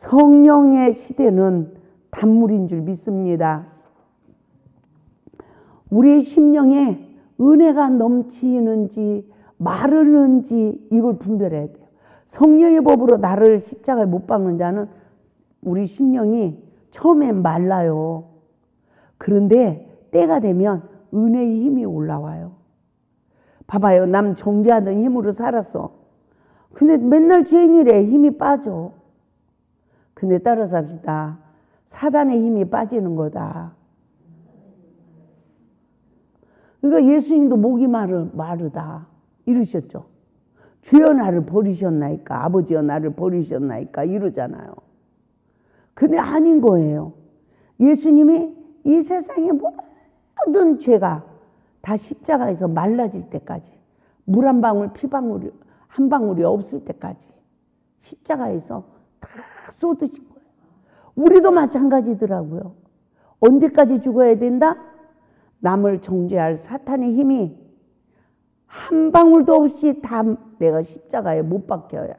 성령의 시대는 단물인 줄 믿습니다. 우리의 심령에 은혜가 넘치는지 마르는지 이걸 분별해야 돼요. 성령의 법으로 나를 십자가에 못 박는 자는 우리 심령이 처음엔 말라요. 그런데 때가 되면 은혜의 힘이 올라와요. 봐봐요. 남 정죄하던 힘으로 살았어. 근데 맨날 죄인이래. 힘이 빠져. 근데 따라서 합시다. 사단의 힘이 빠지는 거다. 그러니까 예수님도 목이 마르다 이러셨죠. 주여 나를 버리셨나이까, 아버지여 나를 버리셨나이까 이러잖아요. 근데 아닌 거예요. 예수님이 이 세상의 모든 죄가 다 십자가에서 말라질 때까지, 물 한 방울, 피방울이 한 방울이 없을 때까지 십자가에서 다 쏟으신 거예요. 우리도 마찬가지더라고요. 언제까지 죽어야 된다? 남을 정죄할 사탄의 힘이 한 방울도 없이 다 내가 십자가에 못 박혀야,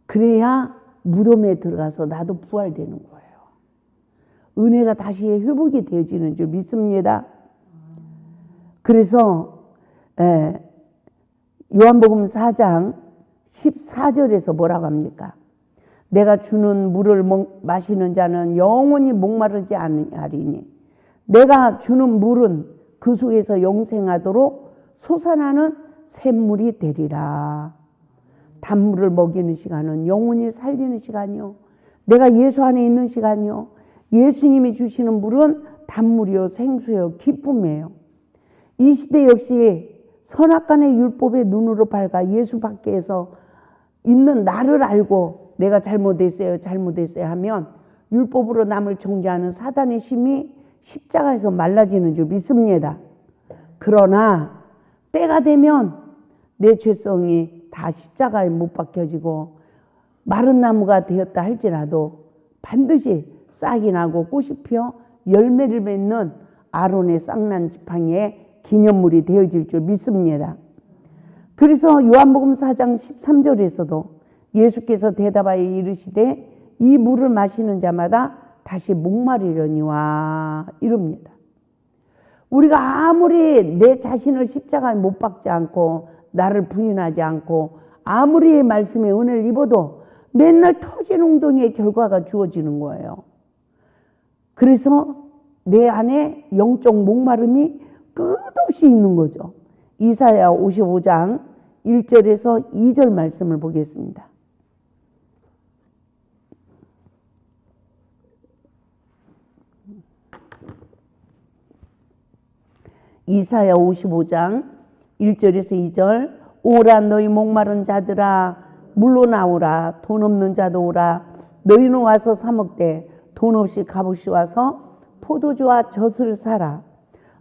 그래야 무덤에 들어가서 나도 부활되는 거예요. 은혜가 다시 회복이 되어지는 줄 믿습니다. 그래서 요한복음 4장 14절에서 뭐라고 합니까? 내가 주는 물을 마시는 자는 영원히 목마르지 아니하리니 내가 주는 물은 그 속에서 영생하도록 솟아나는 샘물이 되리라. 단물을 먹이는 시간은 영혼이 살리는 시간이요. 내가 예수 안에 있는 시간이요. 예수님이 주시는 물은 단물이요, 생수요, 기쁨이에요. 이 시대 역시 선악간의 율법의 눈으로 밝아 예수 밖에서 있는 나를 알고 내가 잘못했어요 하면 율법으로 남을 정죄하는 사단의 힘이 십자가에서 말라지는 줄 믿습니다. 그러나 때가 되면 내 죄성이 다 십자가에 못 박혀지고 마른 나무가 되었다 할지라도 반드시 싹이 나고 꽃이 피어 열매를 맺는 아론의 쌍난 지팡이의 기념물이 되어질 줄 믿습니다. 그래서 요한복음 4장 13절에서도 예수께서 대답하여 이르시되 이 물을 마시는 자마다 다시 목마르려니와 이럽니다. 우리가 아무리 내 자신을 십자가에 못 박지 않고 나를 부인하지 않고 아무리 말씀의 은혜를 입어도 맨날 터진 웅덩이의 결과가 주어지는 거예요. 그래서 내 안에 영적 목마름이 끝없이 있는 거죠. 이사야 55장 1절에서 2절 말씀을 보겠습니다. 이사야 55장 1절에서 2절 오라 너희 목마른 자들아 물로 나오라 돈 없는 자도 오라 너희는 와서 사 먹되 돈 없이 값없이 와서 포도주와 젖을 사라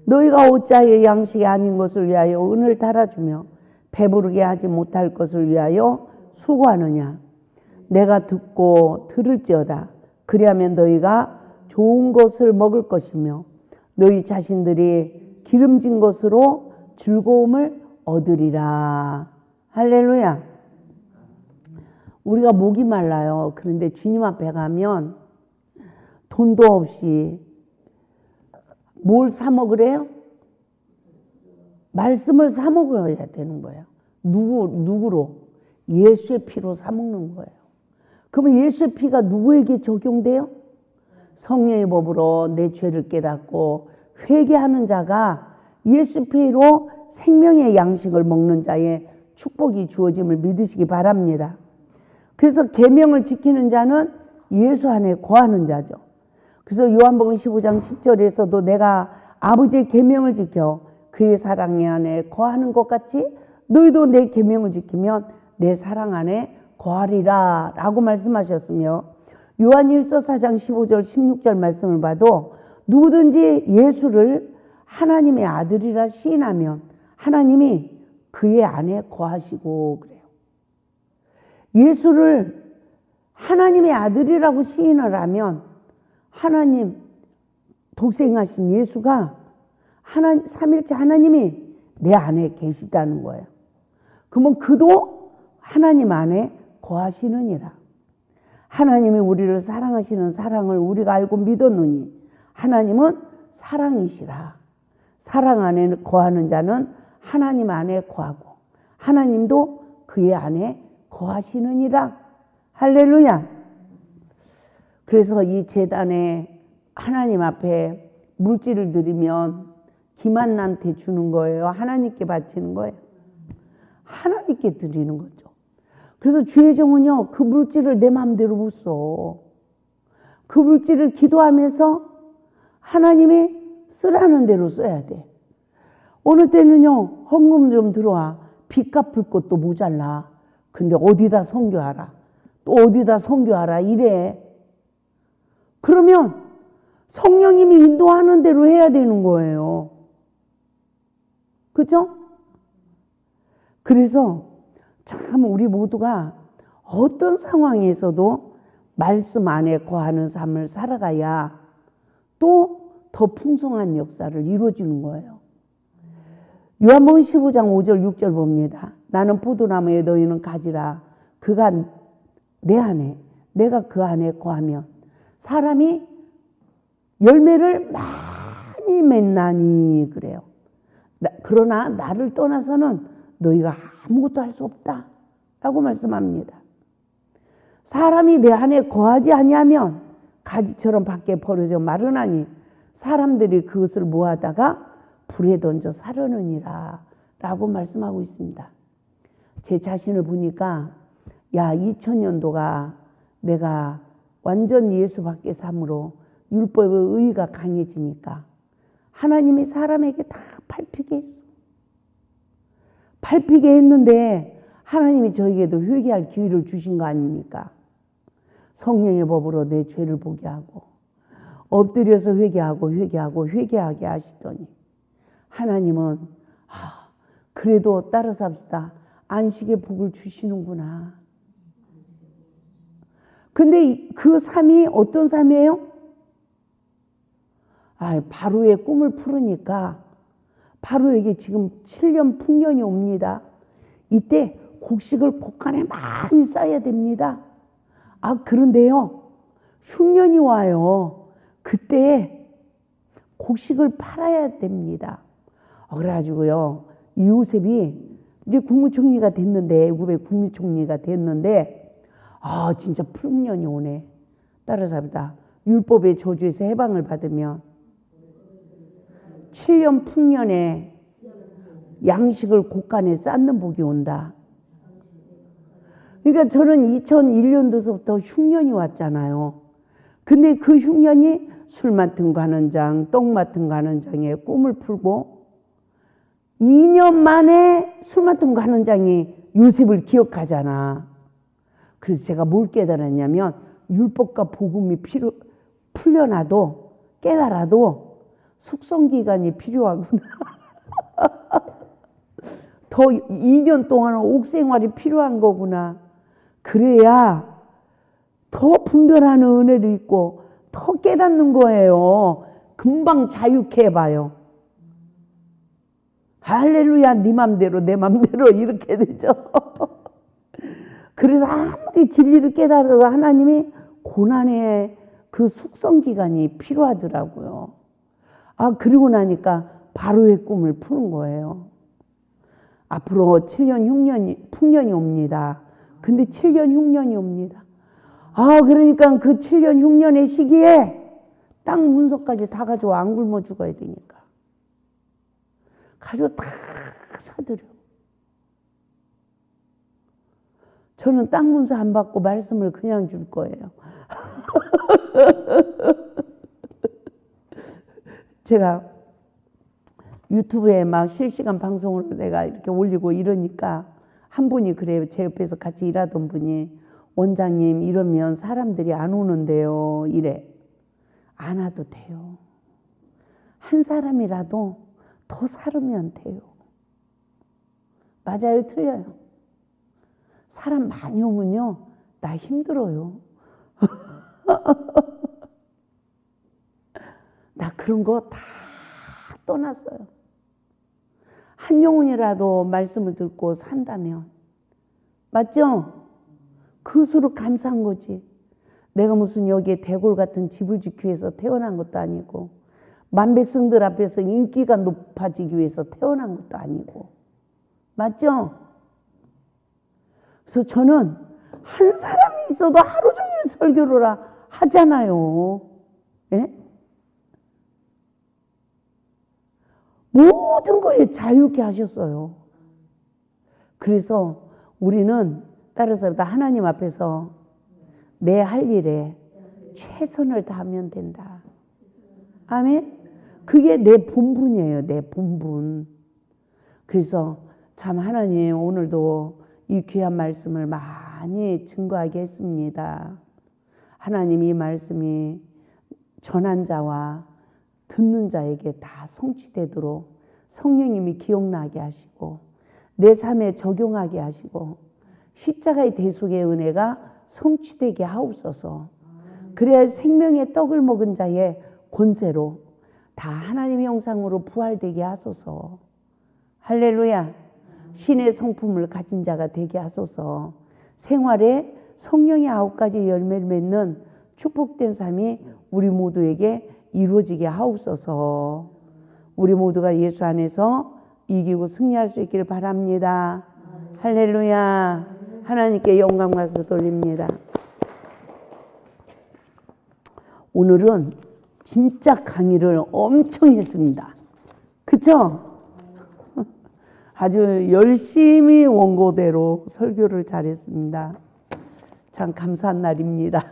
너희가 어찌하여 양식이 아닌 것을 위하여 은을 달아주며 배부르게 하지 못할 것을 위하여 수고하느냐 내가 듣고 들을지어다 그리하면 너희가 좋은 것을 먹을 것이며 너희 자신들이 기름진 것으로 즐거움을 얻으리라. 할렐루야. 우리가 목이 말라요. 그런데 주님 앞에 가면 돈도 없이 뭘 사 먹으래요? 말씀을 사 먹어야 되는 거예요. 누구로? 예수의 피로 사 먹는 거예요. 그러면 예수의 피가 누구에게 적용돼요? 성령의 법으로 내 죄를 깨닫고 회개하는 자가 예수 피로 생명의 양식을 먹는 자의 축복이 주어짐을 믿으시기 바랍니다. 그래서 계명을 지키는 자는 예수 안에 거하는 자죠. 그래서 요한복음 15장 10절에서도 내가 아버지의 계명을 지켜 그의 사랑 안에 거하는 것 같이 너희도 내 계명을 지키면 내 사랑 안에 거하리라 라고 말씀하셨으며 요한일서 4장 15절 16절 말씀을 봐도 누구든지 예수를 하나님의 아들이라 시인하면 하나님이 그의 안에 거하시고 그래요. 예수를 하나님의 아들이라고 시인을 하면 하나님 독생하신 예수가 삼일째 하나님이 내 안에 계시다는 거예요. 그러면 그도 하나님 안에 거하시느니라. 하나님이 우리를 사랑하시는 사랑을 우리가 알고 믿었느니 하나님은 사랑이시라. 사랑 안에 거하는 자는 하나님 안에 거하고 하나님도 그의 안에 거하시느니라. 할렐루야. 그래서 이 제단에 하나님 앞에 물질을 드리면 김한나한테 주는 거예요? 하나님께 바치는 거예요? 하나님께 드리는 거죠. 그래서 주의 종은요, 그 물질을 내 마음대로 못 써. 그 물질을 기도하면서 하나님이 쓰라는 대로 써야 돼. 어느 때는요, 헌금 좀 들어와. 빚 갚을 것도 모자라. 근데 어디다 선교하라. 또 어디다 선교하라. 이래. 그러면 성령님이 인도하는 대로 해야 되는 거예요. 그죠? 그래서 참 우리 모두가 어떤 상황에서도 말씀 안에 거하는 삶을 살아가야 또 더 풍성한 역사를 이루어주는 거예요. 요한복음 15장 5절 6절 봅니다. 나는 포도나무에 너희는 가지라. 그가 내 안에 내가 그 안에 거하면 사람이 열매를 많이 맺나니 그래요. 그러나 나를 떠나서는 너희가 아무것도 할 수 없다 라고 말씀합니다. 사람이 내 안에 거하지 아니하면 가지처럼 밖에 버려져 마르나니 사람들이 그것을 모아다가 불에 던져 사려느니라 라고 말씀하고 있습니다. 제 자신을 보니까 2000년도가 내가 완전 예수 밖의 삶으로 율법의 의의가 강해지니까 하나님이 사람에게 다 밟히게 했어. 밟히게 했는데 하나님이 저에게도 회개할 기회를 주신 거 아닙니까? 성령의 법으로 내 죄를 보게 하고 엎드려서 회개하게 하시더니 하나님은 그래도 따라 삽시다. 안식의 복을 주시는구나. 근데 그 삶이 어떤 삶이에요? 바로의 꿈을 풀으니까 바로에게 지금 7년 풍년이 옵니다. 이때 곡식을 곳간에 많이 쌓아야 됩니다. 그런데요, 흉년이 와요. 그때 곡식을 팔아야 됩니다. 그래가지고요, 이 요셉이 이제 국무총리가 됐는데, 애굽의 국무총리가 됐는데, 진짜 풍년이 오네. 따라잡니다. 율법의 저주에서 해방을 받으면 7년 풍년에 양식을 곳간에 쌓는 복이 온다. 그러니까 저는 2001년도서부터 흉년이 왔잖아요. 근데 그 흉년이 술 맡은 관원장, 떡 맡은 관원장의 꿈을 풀고 2년 만에 술 맡은 관원장이 요셉을 기억하잖아. 그래서 제가 뭘 깨달았냐면 율법과 복음이 풀려나도 깨달아도 숙성기간이 필요하구나. 더 2년 동안 옥생활이 필요한 거구나. 그래야 더 분별하는 은혜를 있고 더 깨닫는 거예요. 금방 자유케 해봐요. 할렐루야. 네 맘대로 내 맘대로 이렇게 되죠. 그래서 아무리 진리를 깨달아도 하나님이 고난의 그 숙성기간이 필요하더라고요. 그리고 나니까 바로의 꿈을 푸는 거예요. 앞으로 7년 풍년이 옵니다. 근데 7년 흉년이 옵니다. 그러니까 그 7년 흉년의 시기에 땅 문서까지 다 가지고 안 굶어 죽어야 되니까. 가지고 다 사들여. 저는 땅 문서 안 받고 말씀을 그냥 줄 거예요. 제가 유튜브에 막 실시간 방송으로 내가 이렇게 올리고 이러니까 한 분이 그래요. 제 옆에서 같이 일하던 분이 원장님 이러면 사람들이 안 오는데요. 이래. 안 와도 돼요. 한 사람이라도 더 살으면 돼요. 맞아요? 틀려요? 사람 많이 오면요. 나 힘들어요. 나 그런 거 다 떠났어요. 한 영혼이라도 말씀을 듣고 산다면 맞죠? 그것으로 감사한 거지. 내가 무슨 여기에 대골 같은 집을 지키기 위해서 태어난 것도 아니고 만백성들 앞에서 인기가 높아지기 위해서 태어난 것도 아니고. 맞죠? 그래서 저는 한 사람이 있어도 하루 종일 설교를 하잖아요. 예? 모든 거에 자유케 하셨어요. 그래서 우리는 따라서 하나님 앞에서 내 할 일에 최선을 다하면 된다. 아멘? 그게 내 본분이에요. 내 본분. 그래서 참 하나님 오늘도 이 귀한 말씀을 많이 증거하게 했습니다. 하나님 이 말씀이 전한 자와 듣는 자에게 다 성취되도록 성령님이 기억나게 하시고 내 삶에 적용하게 하시고 십자가의 대속의 은혜가 성취되게 하옵소서. 그래야 생명의 떡을 먹은 자의 권세로 다 하나님의 형상으로 부활되게 하소서. 할렐루야. 신의 성품을 가진 자가 되게 하소서. 생활에 성령의 9가지 열매를 맺는 축복된 삶이 우리 모두에게 이루어지게 하옵소서. 우리 모두가 예수 안에서 이기고 승리할 수 있기를 바랍니다. 할렐루야. 하나님께 영광 박수 돌립니다. 오늘은 진짜 강의를 엄청 했습니다. 그쵸? 아주 열심히 원고대로 설교를 잘했습니다. 참 감사한 날입니다.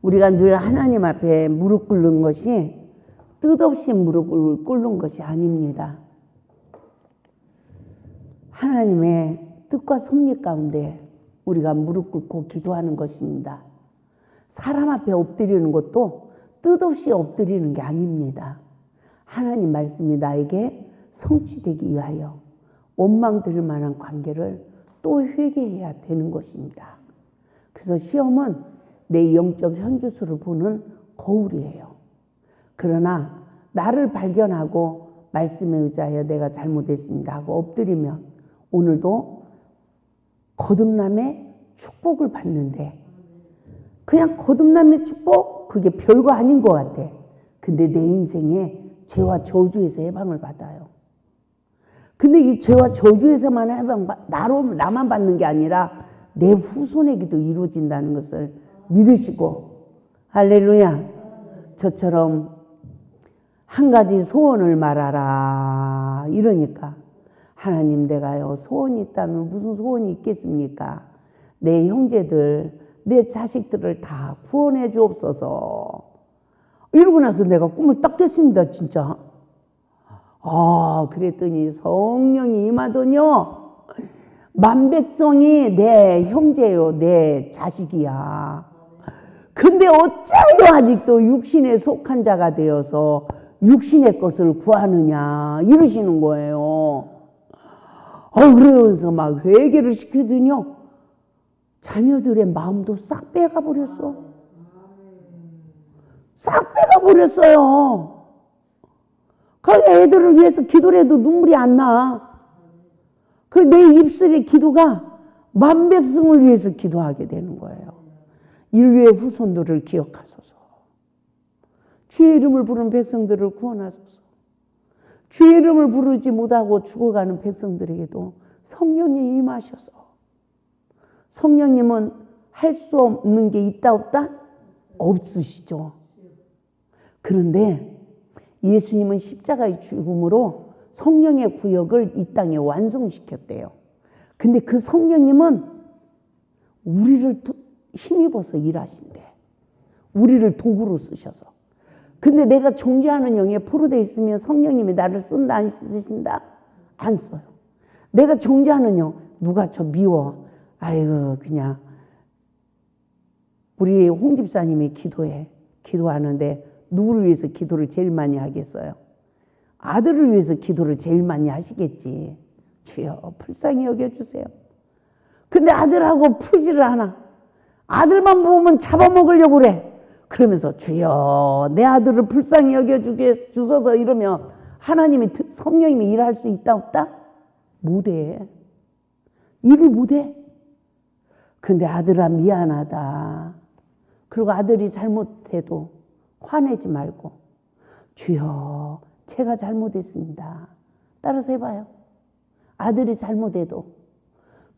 우리가 늘 하나님 앞에 무릎 꿇는 것이 뜻없이 무릎을 꿇는 것이 아닙니다. 하나님의 뜻과 섭리 가운데 우리가 무릎 꿇고 기도하는 것입니다. 사람 앞에 엎드리는 것도 뜻없이 엎드리는 게 아닙니다. 하나님 말씀이 나에게 성취되기 위하여 원망 들을 만한 관계를 또 회개해야 되는 것입니다. 그래서 시험은 내 영적 현주소를 보는 거울이에요. 그러나 나를 발견하고 말씀에 의지하여 내가 잘못했습니다 하고 엎드리면 오늘도 거듭남의 축복을 받는데 그냥 거듭남의 축복? 그게 별거 아닌 것 같아. 근데 내 인생에 죄와 저주에서 해방을 받아요. 근데 이 죄와 저주에서만 나만 받는 게 아니라 내 후손에게도 이루어진다는 것을 믿으시고 할렐루야. 저처럼 한 가지 소원을 말하라 이러니까 하나님 내가요 소원이 있다면 무슨 소원이 있겠습니까? 내 형제들 내 자식들을 다 구원해 주옵소서. 이러고 나서 내가 꿈을 딱 깼습니다. 진짜. 그랬더니 성령이 임하더니요 만백성이 내 형제요 내 자식이야. 근데 어찌하여 아직도 육신에 속한 자가 되어서 육신의 것을 구하느냐 이러시는 거예요. 그러면서 막 회개를 시키더니요 자녀들의 마음도 싹 빼가 버렸어. 싹 빼가 버렸어요. 그 애들을 위해서 기도를 해도 눈물이 안 나. 그 내 입술의 기도가 만백성을 위해서 기도하게 되는 거예요. 인류의 후손들을 기억하소서. 주의 이름을 부르는 백성들을 구원하소서. 주의 이름을 부르지 못하고 죽어가는 백성들에게도 성령이 임하셔서 성령님은 할 수 없는 게 있다 없다? 없으시죠. 그런데 예수님은 십자가의 죽음으로 성령의 구역을 이 땅에 완성시켰대요. 근데 그 성령님은 우리를 힘입어서 일하신대. 우리를 도구로 쓰셔서. 근데 내가 존재하는 영에 포로되어 있으면 성령님이 나를 쓴다 안 쓰신다? 안 써요. 내가 존재하는 영 누가 저 미워. 아이고 그냥 우리 홍 집사님이 기도하는데 누구를 위해서 기도를 제일 많이 하겠어요? 아들을 위해서 기도를 제일 많이 하시겠지. 주여 불쌍히 여겨주세요. 근데 아들하고 풀지를 않아. 아들만 보면 잡아먹으려고 그래. 그러면서 주여 내 아들을 불쌍히 여겨주소서 이러면 하나님이 성령님이 일할 수 있다 없다? 못해. 일을 못해. 근데 아들아 미안하다. 그리고 아들이 잘못해도 화내지 말고 주여 제가 잘못했습니다. 따라서 해봐요. 아들이 잘못해도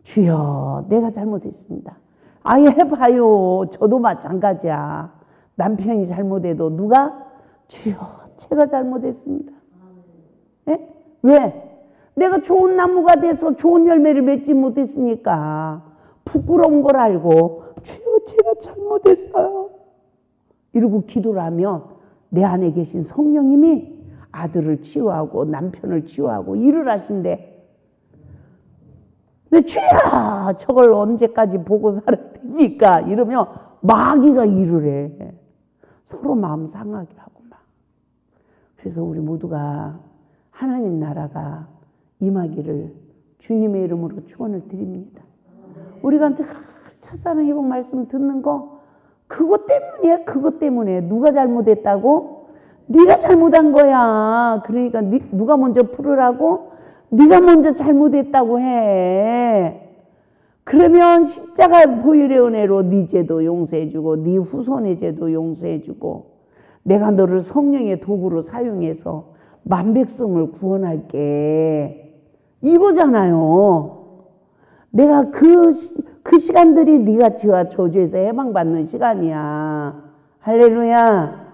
주여 내가 잘못했습니다. 아예 해봐요. 저도 마찬가지야. 남편이 잘못해도 누가? 주여 제가 잘못했습니다. 예? 왜? 내가 좋은 나무가 돼서 좋은 열매를 맺지 못했으니까 부끄러운 걸 알고 주여 제가 잘못했어요. 이러고 기도를 하면 내 안에 계신 성령님이 아들을 치유하고 남편을 치유하고 일을 하신대. 근데 주야 저걸 언제까지 보고 살아야 됩니까? 이러면 마귀가 일을 해. 서로 마음 상하게 하고 막. 그래서 우리 모두가 하나님 나라가 임하기를 주님의 이름으로 축원을 드립니다. 우리가 첫사랑 회복 말씀 듣는 거 그것 때문이야. 그것 때문에. 누가 잘못했다고? 네가 잘못한 거야. 그러니까 누가 먼저 풀으라고? 네가 먼저 잘못했다고 해. 그러면 십자가 보혈의 은혜로 네 죄도 용서해주고 네 후손의 죄도 용서해주고 내가 너를 성령의 도구로 사용해서 만백성을 구원할게. 이거잖아요. 내가 그 시간들이 네가 죄와 저주에서 해방받는 시간이야. 할렐루야.